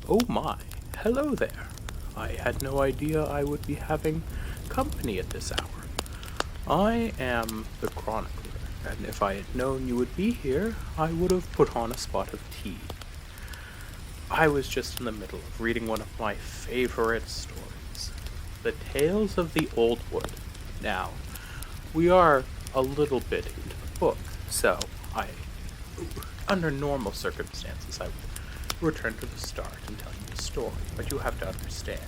Oh my, hello there. I had no idea I would be having company at this hour. I am the Chronicler, and if I had known you would be here, I would have put on a spot of tea. I was just in the middle of reading one of my favorite stories, The Tales of the Oldwood. Now, we are a little bit into the book, so under normal circumstances, I would return to the start and tell you the story, but you have to understand.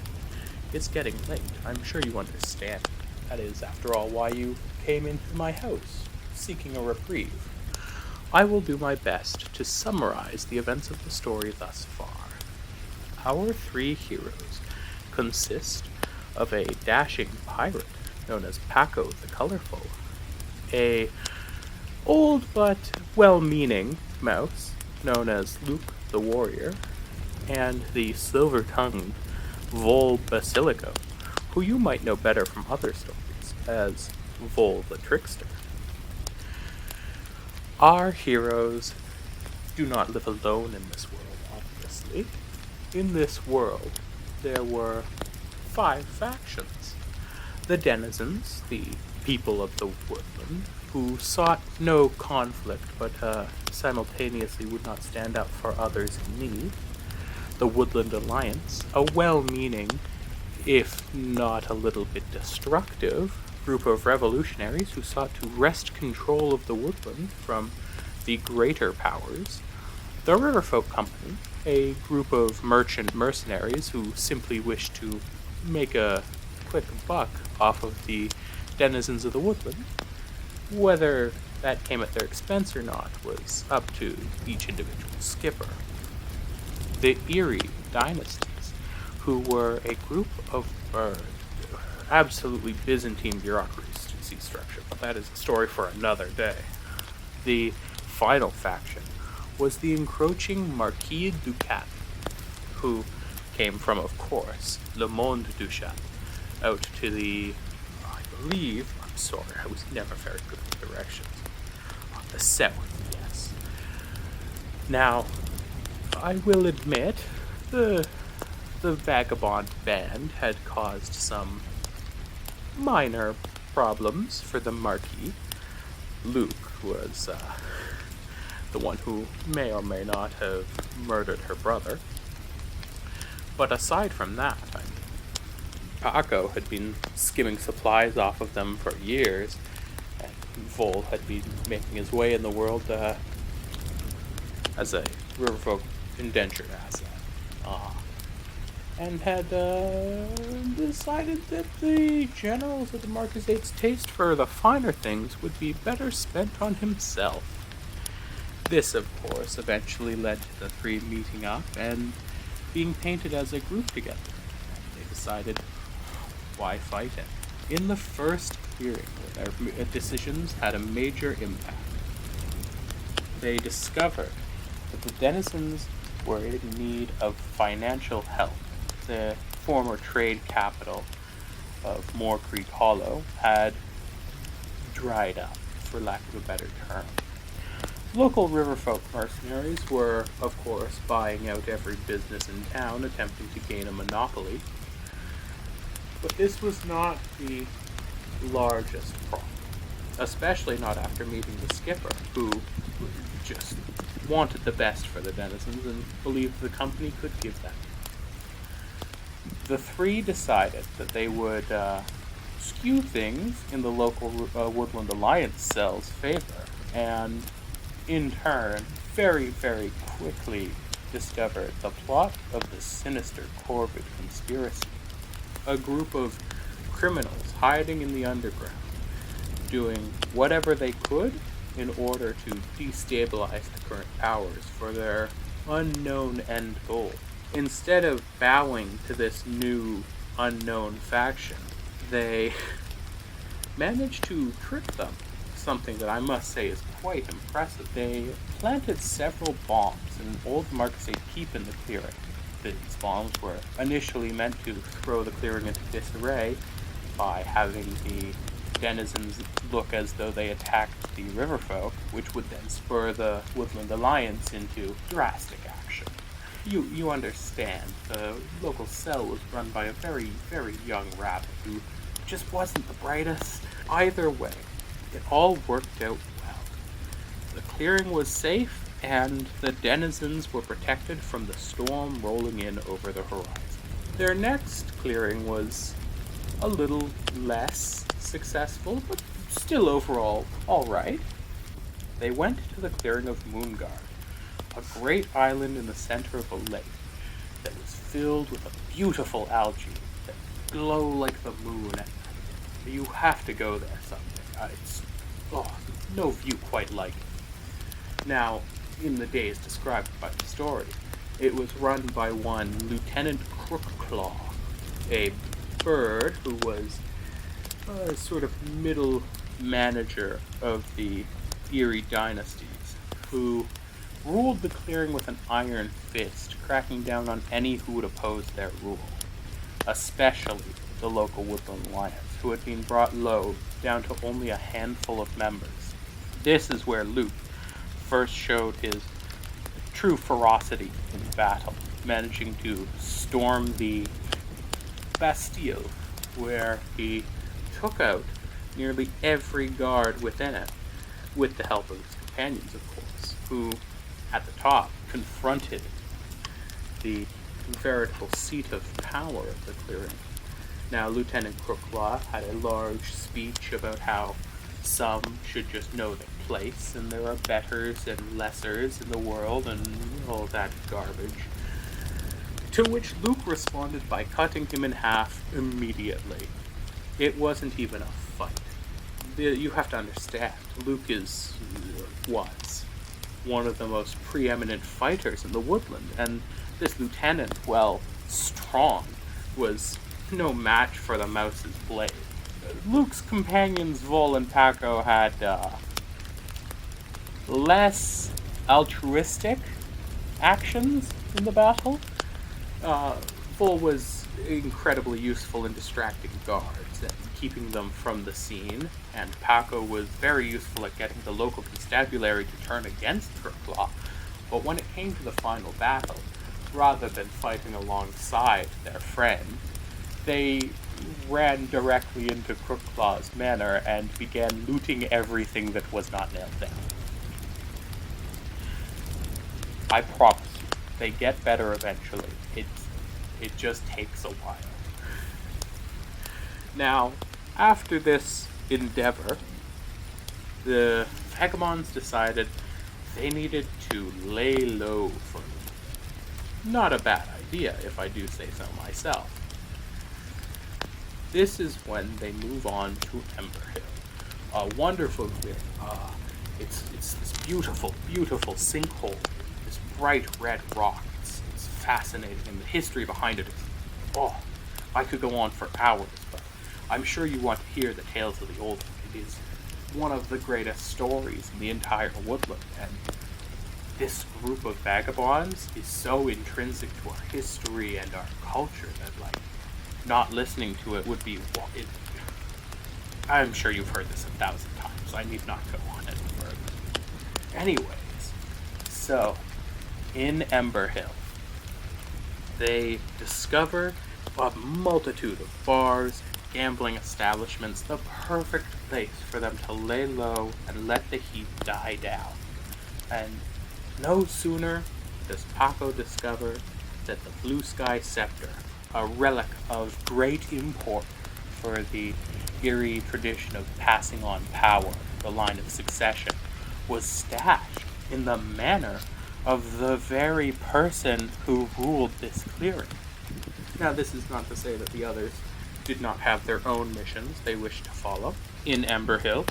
It's getting late. I'm sure you understand. That is, after all, why you came into my house, seeking a reprieve. I will do my best to summarize the events of the story thus far. Our three heroes consist of a dashing pirate known as Paco the Colorful, a old but well-meaning mouse known as Luke the Warrior, and the silver-tongued Vol Basilico, who you might know better from other stories as Vol the Trickster. Our heroes do not live alone in this world, obviously. In this world, there were 5 factions. The denizens, the people of the woodland, who sought no conflict but simultaneously would not stand up for others in need. The Woodland Alliance, a well-meaning, if not a little bit destructive, group of revolutionaries who sought to wrest control of the woodland from the greater powers. The Riverfolk Company, a group of merchant mercenaries who simply wished to make a quick buck off of the denizens of the woodland. Whether that came at their expense or not was up to each individual skipper. The Erie dynasties, who were a group of absolutely Byzantine bureaucracy structure, but that is a story for another day. The final faction was the encroaching Marquis Ducat, who came from, of course, Le Monde Duchat, out to the, I'm sorry, I was never very good with directions. The south, yes. Now, I will admit, the vagabond band had caused some minor problems for the Marquis. Luke was the one who may or may not have murdered her brother. But aside from that, Paco had been skimming supplies off of them for years, and Vol had been making his way in the world as a Riverfolk indentured asset. And had decided that the generals of the Marquisate's taste for the finer things would be better spent on himself. This, of course, eventually led to the three meeting up and being painted as a group together. And they decided, why fight it? In the first hearing, where their decisions had a major impact, they discovered that the denizens were in need of financial help. The former trade capital of Moor Creek Hollow had dried up, for lack of a better term. Local riverfolk mercenaries were, of course, buying out every business in town, attempting to gain a monopoly. But this was not the largest problem, especially not after meeting the skipper, who just wanted the best for the denizens and believed the company could give that. The three decided that they would skew things in the local Woodland Alliance cell's favor, and in turn, very, very quickly discovered the plot of the sinister Corvid conspiracy. A group of criminals hiding in the underground, doing whatever they could in order to destabilize the current powers for their unknown end goal. Instead of bowing to this new, unknown faction, they managed to trick them, something that I must say is quite impressive. They planted several bombs in an old Marquisate keep in the clearing. These bombs were initially meant to throw the clearing into disarray by having the denizens look as though they attacked the riverfolk, which would then spur the Woodland Alliance into drastic action. You understand, the local cell was run by a very, very young rabbit who just wasn't the brightest. Either way, it all worked out well. The clearing was safe, and the denizens were protected from the storm rolling in over the horizon. Their next clearing was a little less successful, but still overall alright. They went to the clearing of Moonguard, a great island in the center of a lake that was filled with a beautiful algae that glow like the moon at night. You have to go there someday. It's no view quite like it. Now, in the days described by the story, it was run by one Lieutenant Crookclaw, a bird who was a sort of middle manager of the Erie dynasties, who ruled the clearing with an iron fist, cracking down on any who would oppose their rule, especially the local woodland lions, who had been brought low down to only a handful of members. This is where Luke first showed his true ferocity in battle, managing to storm the Bastille, where he took out nearly every guard within it, with the help of his companions, of course, who, at the top, confronted the veritable seat of power of the clearing. Now, Lieutenant Crookclaw had a large speech about how some should just know their place, and there are betters and lessers in the world, and all that garbage. To which Luke responded by cutting him in half immediately. It wasn't even a fight. You have to understand, Luke was one of the most preeminent fighters in the woodland, and this lieutenant, while strong, was no match for the mouse's blade. Luke's companions, Vol and Paco, had less altruistic actions in the battle. Vol was incredibly useful in distracting guards and keeping them from the scene, and Paco was very useful at getting the local constabulary to turn against Crookclaw. But when it came to the final battle, rather than fighting alongside their friend, they ran directly into Crookclaw's manor and began looting everything that was not nailed down. I promise you, they get better eventually. It just takes a while. Now, after this endeavor, the vagabonds decided they needed to lay low for a little. Not a bad idea, if I do say so myself. This is when they move on to Ember Hill, a wonderful clearing. It's this beautiful, beautiful sinkhole, this bright red rock. It's fascinating, and the history behind it is, I could go on for hours, but I'm sure you want to hear the tales of the Oldwood. It is one of the greatest stories in the entire woodland, and this group of vagabonds is so intrinsic to our history and our culture that, not listening to it would be, I'm sure you've heard this 1,000 times, I need not go on any further. Anyways, so, in Ember Hill, they discover a multitude of bars, gambling establishments, the perfect place for them to lay low and let the heat die down. And no sooner does Paco discover that the Blue Sky Scepter, a relic of great import for the Erie tradition of passing on power, the line of succession, was stashed in the manor of the very person who ruled this clearing. Now, this is not to say that the others did not have their own missions they wished to follow. In Ember Hill,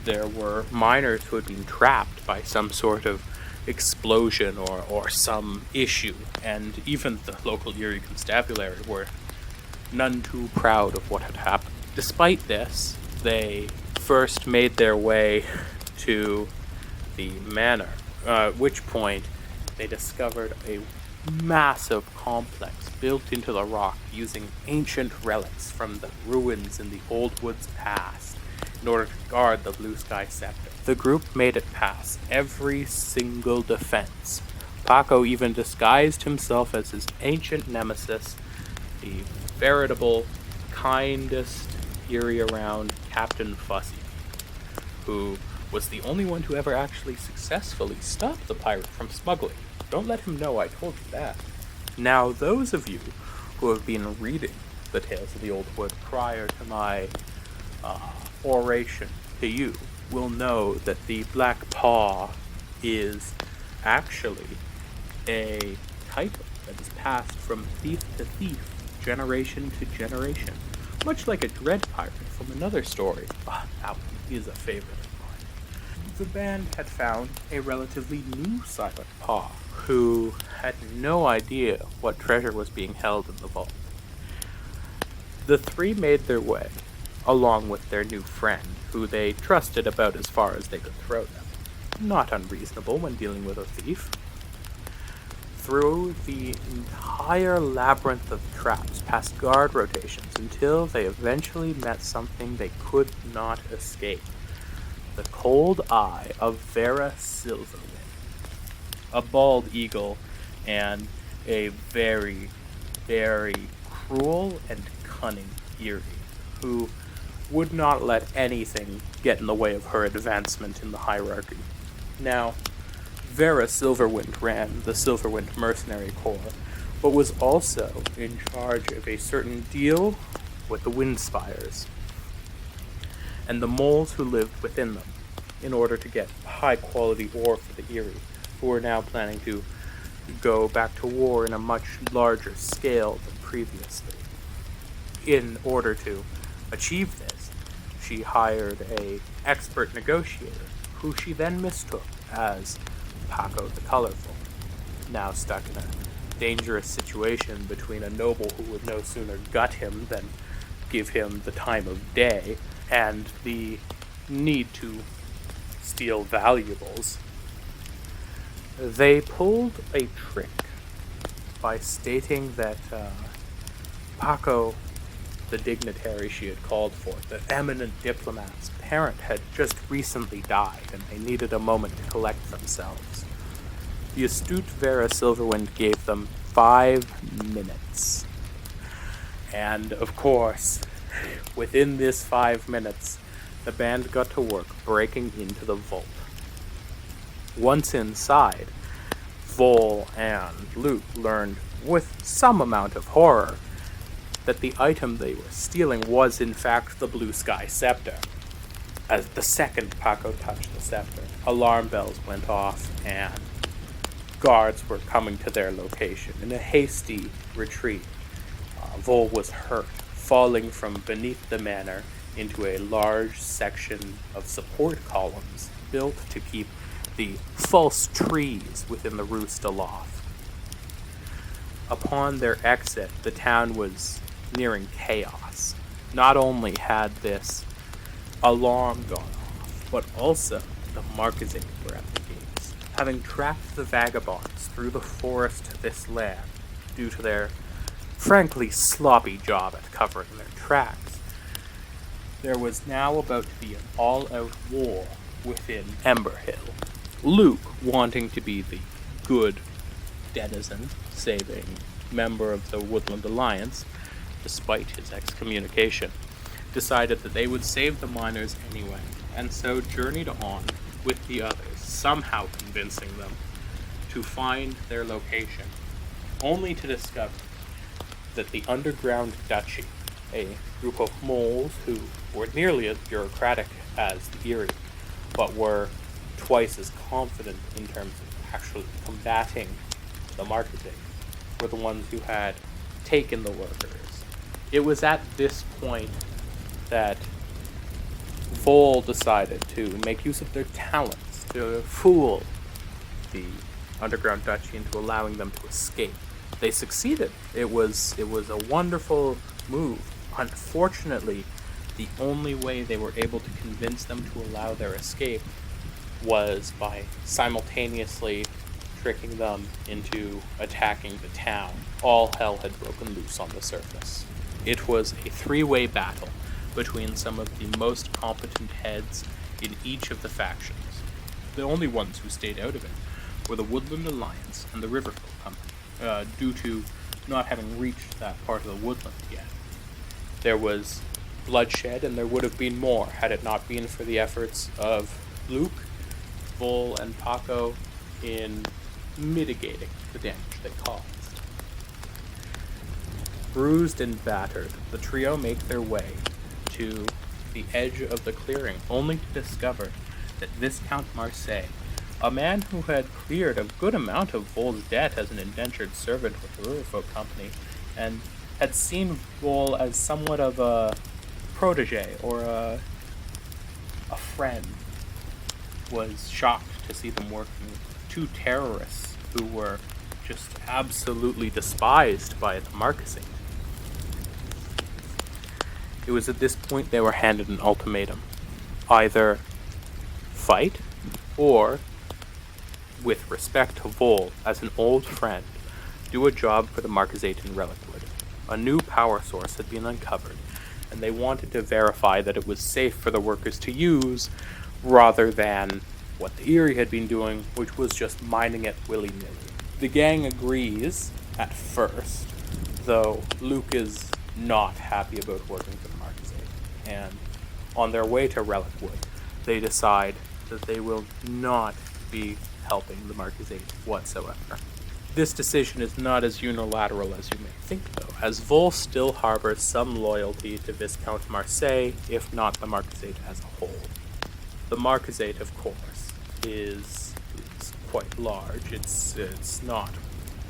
there were miners who had been trapped by some sort of explosion or some issue, and even the local Erie constabulary were none too proud of what had happened. Despite this, they first made their way to the manor, at which point they discovered a massive complex built into the rock using ancient relics from the ruins in the Oldwood's past in order to guard the Blue Sky Scepter. The group made it past every single defense, Paco even disguised himself as his ancient nemesis, the veritable, kindest Erie around Captain Fussy, who was the only one to ever actually successfully stop the pirate from smuggling. Don't let him know I told you that. Now, those of you who have been reading the Tales of the Oldwood prior to my oration to you will know that the Black Paw is actually a title that is passed from thief to thief, generation to generation, much like a dread pirate from another story. That one is a favorite of mine. The band had found a relatively new Silent Paw, who had no idea what treasure was being held in the vault. The three made their way, along with their new friend, who they trusted about as far as they could throw them. Not unreasonable when dealing with a thief. Through the entire labyrinth of traps, past guard rotations, until they eventually met something they could not escape. The cold eye of Vera Silverwind. A bald eagle and a very, very cruel and cunning Erie, who would not let anything get in the way of her advancement in the hierarchy. Now, Vera Silverwind ran the Silverwind Mercenary Corps, but was also in charge of a certain deal with the Windspires and the moles who lived within them, in order to get high-quality ore for the Erie, who were now planning to go back to war in a much larger scale than previously. In order to achieve this, she hired an expert negotiator, who she then mistook as Paco the Colorful, now stuck in a dangerous situation between a noble who would no sooner gut him than give him the time of day, and the need to steal valuables. They pulled a trick by stating that Paco, the dignitary she had called for, the eminent diplomat's parent, had just recently died, and they needed a moment to collect themselves. The astute Vera Silverwind gave them 5 minutes. And, of course, within this 5 minutes, the band got to work breaking into the vault. Once inside, Vol and Luke learned, with some amount of horror, that the item they were stealing was in fact the Blue Sky Scepter. As the second Paco touched the scepter, alarm bells went off and guards were coming to their location. In a hasty retreat, Vol was hurt, falling from beneath the manor into a large section of support columns built to keep the false trees within the roost aloft. Upon their exit, the town was nearing chaos. Not only had this alarm gone off, but also the Marquisate were at the gates, having tracked the vagabonds through the forest to this land due to their frankly sloppy job at covering their tracks. There was now about to be an all-out war within Ember Hill. Luke, wanting to be the good denizen, saving member of the Woodland Alliance, despite his excommunication, decided that they would save the miners anyway, and so journeyed on with the others, somehow convincing them to find their location, only to discover that the Underground Duchy, a group of moles who were nearly as bureaucratic as the Erie, but were twice as confident in terms of actually combating the Marquisate, were the ones who had taken the workers. It was at this point that Vol decided to make use of their talents to fool the Underground Duchy into allowing them to escape. They succeeded. It was a wonderful move. Unfortunately, the only way they were able to convince them to allow their escape was by simultaneously tricking them into attacking the town. All hell had broken loose on the surface. It was a 3-way battle between some of the most competent heads in each of the factions. The only ones who stayed out of it were the Woodland Alliance and the Riverfolk Company, due to not having reached that part of the woodland yet. There was bloodshed, and there would have been more had it not been for the efforts of Luke, Vol, and Paco in mitigating the damage they caused. Bruised and battered, the trio make their way to the edge of the clearing, only to discover that Viscount Marseille, a man who had cleared a good amount of Vol's debt as an indentured servant with the Riverfolk Company, and had seen Vol as somewhat of a protege or a friend, was shocked to see them working with two terrorists who were just absolutely despised by the Marquisate. It was at this point they were handed an ultimatum. Either fight, or, with respect to Vol as an old friend, do a job for the Marquisate in Reliquwood. A new power source had been uncovered, and they wanted to verify that it was safe for the workers to use, rather than what the Erie had been doing, which was just mining it willy-nilly. The gang agrees, at first, though Luke is not happy about working for the Marquisate, and on their way to Reliquwood, they decide that they will not be helping the Marquisate whatsoever. This decision is not as unilateral as you may think, though, as Vol still harbors some loyalty to Viscount Marseille, if not the Marquisate as a whole. The Marquisate, of course, is quite large. It's not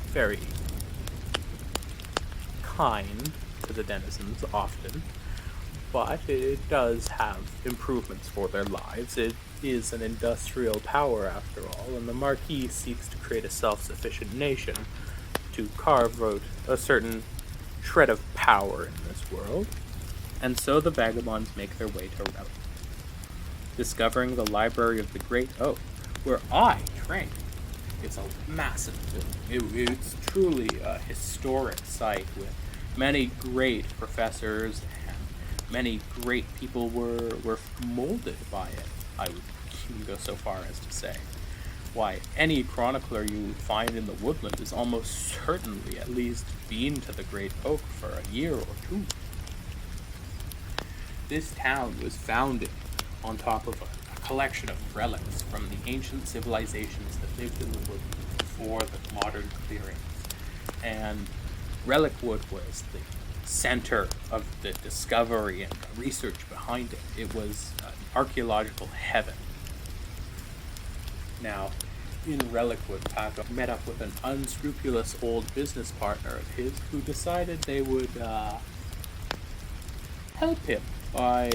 very kind to the denizens often, but it does have improvements for their lives. It is an industrial power, after all, and the Marquis seeks to create a self-sufficient nation to carve out a certain shred of power in this world. And so the vagabonds make their way to Relic, discovering the Library of the Great Oak, where I trained. It's a massive building. It's truly a historic site with many great professors, and many great people were molded by it, I would even go so far as to say. Why, any chronicler you find in the woodland is almost certainly at least been to the Great Oak for a year or two. This town was founded on top of a collection of relics from the ancient civilizations that lived in the woodland before the modern clearings, and Reliquwood was the center of the discovery and the research behind it. It was an archaeological heaven. Now, in Reliquwood, Paco met up with an unscrupulous old business partner of his who decided they would help him by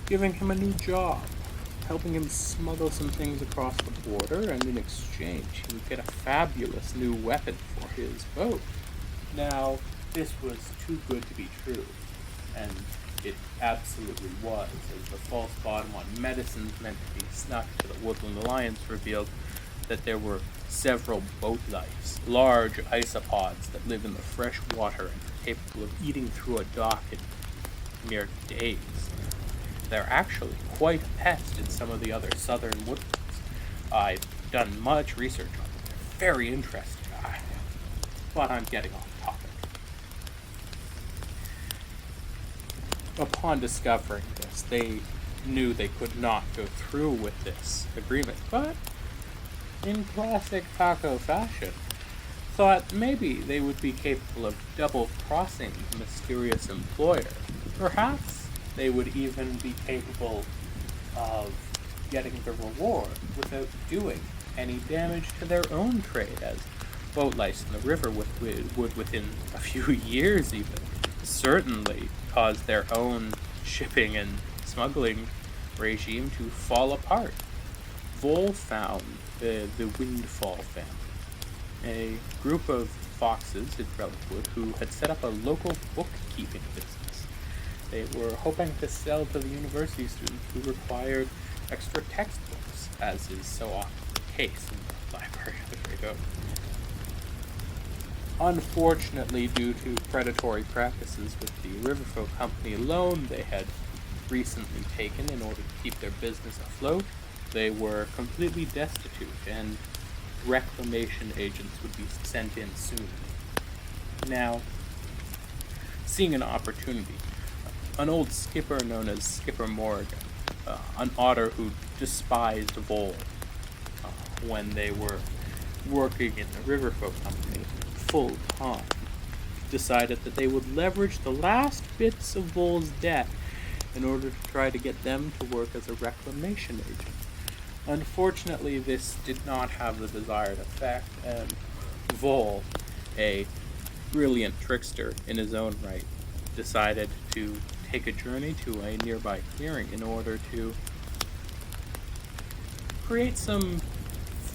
giving him a new job, helping him smuggle some things across the border, and in exchange he would get a fabulous new weapon for his boat. Now, this was too good to be true, and it absolutely was, as the false bottom on medicines meant to be snuck to the Woodland Alliance revealed that there were several boat lice, large isopods that live in the fresh water and are capable of eating through a dock in mere days. They're actually quite a pest in some of the other southern woodlands. I've done much research on them. They're very interesting, but I'm getting off topic. Upon discovering this, they knew they could not go through with this agreement, but in classic Paco fashion, thought maybe they would be capable of double-crossing the mysterious employer. Perhaps they would even be capable of getting the reward without doing any damage to their own trade, as boat lice in the river would within a few years even certainly cause their own shipping and smuggling regime to fall apart. Vol found the Windfall family, a group of foxes in Reliquwood who had set up a local bookkeeping business. They were hoping to sell to the university students who required extra textbooks, as is so often the case in the Library of the Great Oak. Unfortunately, due to predatory practices with the Riverfolk Company loan they had recently taken in order to keep their business afloat, they were completely destitute, and reclamation agents would be sent in soon. Now, seeing an opportunity, an old skipper known as Skipper Morgan, an otter who despised Vol when they were working in the Riverfolk Company full time, decided that they would leverage the last bits of Vol's debt in order to try to get them to work as a reclamation agent. Unfortunately, this did not have the desired effect, and Vol, a brilliant trickster in his own right, decided to take a journey to a nearby clearing in order to create some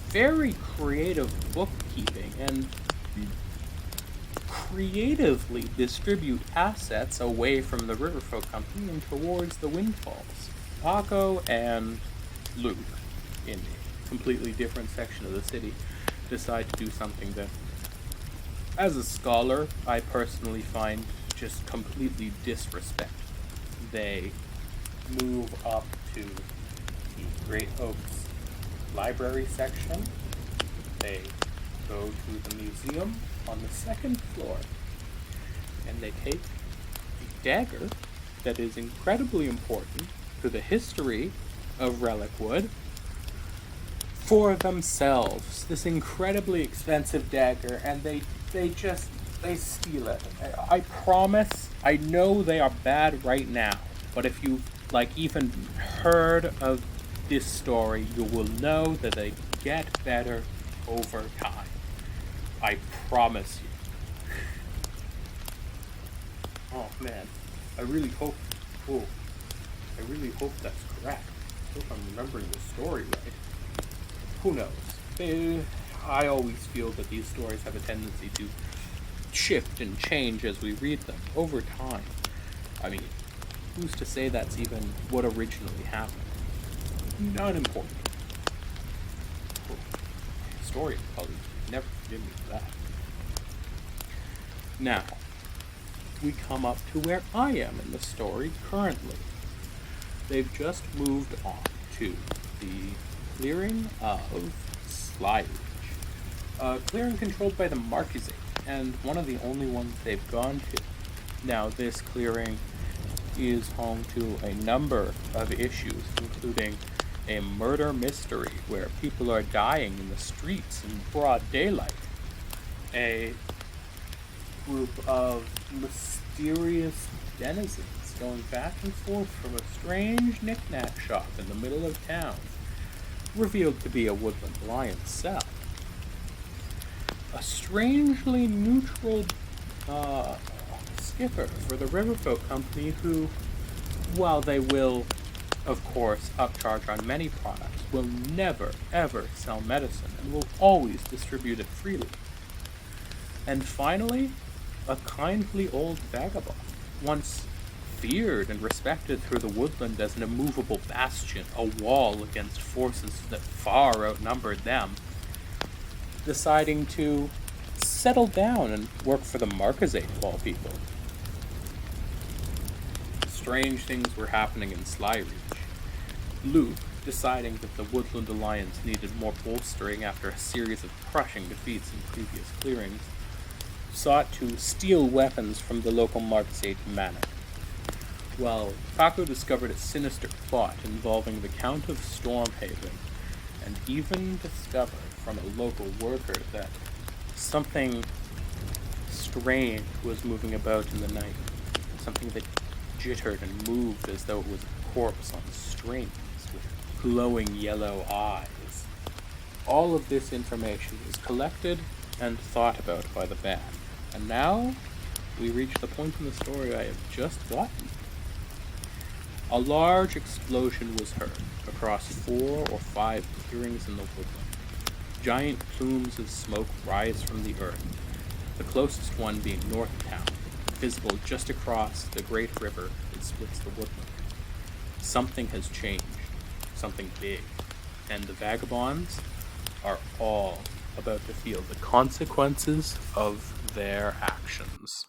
very creative bookkeeping and creatively distribute assets away from the Riverfolk Company and towards the Windfalls. Paco and Luke, in a completely different section of the city, decide to do something that, as a scholar, I personally find just completely disrespectful. They move up to the Great Oaks library section. They go to the museum on the second floor, and they take a dagger that is incredibly important to the history of Relicwood for themselves. This incredibly expensive dagger, and they steal it. I promise, I know they are bad right now, but if you even heard of this story, you will know that they get better over time. I promise you. Oh man, I really hope that's correct. I hope I'm remembering the story right. Who knows? I always feel that these stories have a tendency to shift and change as we read them over time. I mean, who's to say that's even what originally happened? Not important. Story probably never forgive me for that. Now, we come up to where I am in the story currently. They've just moved on to the clearing of Sly Ridge. A clearing controlled by the Marquisate, and one of the only ones they've gone to. Now, this clearing is home to a number of issues, including a murder mystery where people are dying in the streets in broad daylight, a group of mysterious denizens going back and forth from a strange knick-knack shop in the middle of town, revealed to be a woodland lion's cell, a strangely neutral skipper for the Riverfolk Company who, while they will, of course, upcharge on many products, will never, ever sell medicine and will always distribute it freely. And finally, a kindly old vagabond, once feared and respected through the woodland as an immovable bastion, a wall against forces that far outnumbered them, deciding to settle down and work for the Marquisate of all people. Strange things were happening in Sly Ridge. Luke, deciding that the Woodland Alliance needed more bolstering after a series of crushing defeats in previous clearings, sought to steal weapons from the local Marquisate manor, while Paco discovered a sinister plot involving the Count of Stormhaven, and even discovered from a local worker that something strange was moving about in the night, something that jittered and moved as though it was a corpse on strings with glowing yellow eyes. All of this information was collected and thought about by the band, and now we reach the point in the story I have just gotten. A large explosion was heard across 4 or 5 clearings in the woodland. Giant plumes of smoke rise from the earth, the closest one being north of town, visible just across the great river that splits the woodland. Something has changed, something big, and the vagabonds are all about to feel the consequences of their actions.